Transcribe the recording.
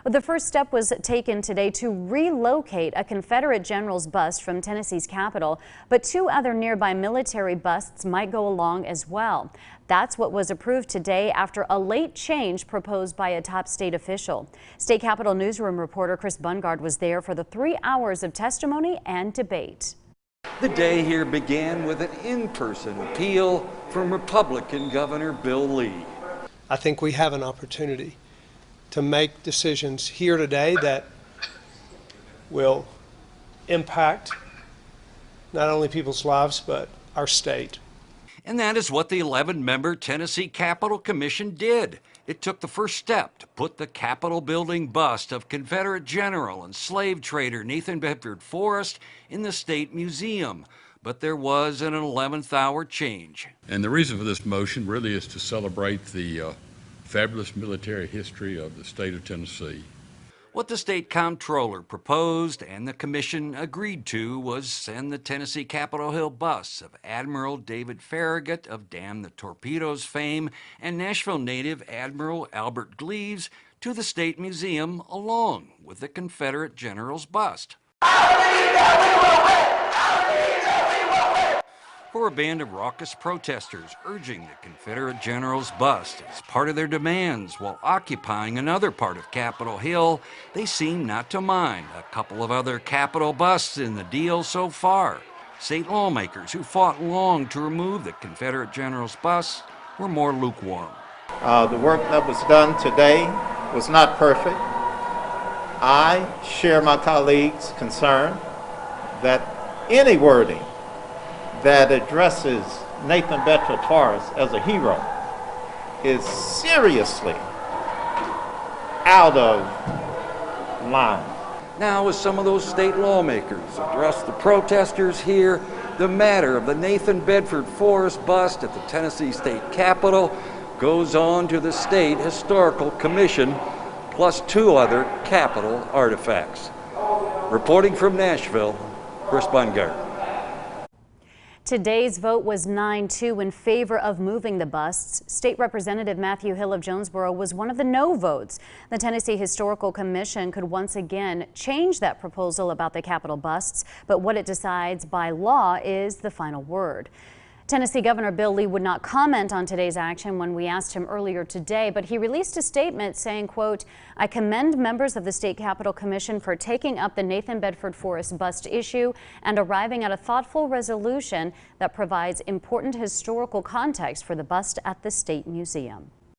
Well, the first step was taken today to relocate a Confederate general's bust from Tennessee's capital, but two other nearby military busts might go along as well. That's what was approved today after a late change proposed by a top state official. State Capitol newsroom reporter Chris Bungard was there for the 3 hours of testimony and debate. The day here began with an in-person appeal from Republican Governor Bill Lee. I think we have an opportunity to make decisions here today that will impact not only people's lives, but our state. And that is what the 11-member Tennessee Capitol Commission did. It took the first step to put the Capitol building bust of Confederate general and slave trader Nathan Bedford Forrest in the State Museum. But there was an 11th hour change. And the reason for this motion really is to celebrate the fabulous military history of the state of Tennessee. What the state comptroller proposed and the commission agreed to was send the Tennessee Capitol Hill busts of Admiral David Farragut of Damn the Torpedoes fame and Nashville native Admiral Albert Gleaves to the State Museum along with the Confederate general's bust. For a band of raucous protesters urging the Confederate general's bust as part of their demands while occupying another part of Capitol Hill, they seem not to mind a couple of other Capitol busts in the deal so far. State lawmakers who fought long to remove the Confederate general's bust were more lukewarm. The work that was done today was not perfect. I share my colleagues' concern that any wording that addresses Nathan Bedford Forrest as a hero is seriously out of line. Now, as some of those state lawmakers address the protesters here, the matter of the Nathan Bedford Forrest bust at the Tennessee State Capitol goes on to the State Historical Commission, plus two other Capitol artifacts. Reporting from Nashville, Chris Bungard. Today's vote was 9-2 in favor of moving the busts. State Representative Matthew Hill of Jonesboro was one of the no votes. The Tennessee Historical Commission could once again change that proposal about the Capitol busts, but what it decides by law is the final word. Tennessee Governor Bill Lee would not comment on today's action when we asked him earlier today, but he released a statement saying, quote, "I commend members of the State Capitol Commission for taking up the Nathan Bedford Forrest bust issue and arriving at a thoughtful resolution that provides important historical context for the bust at the State Museum."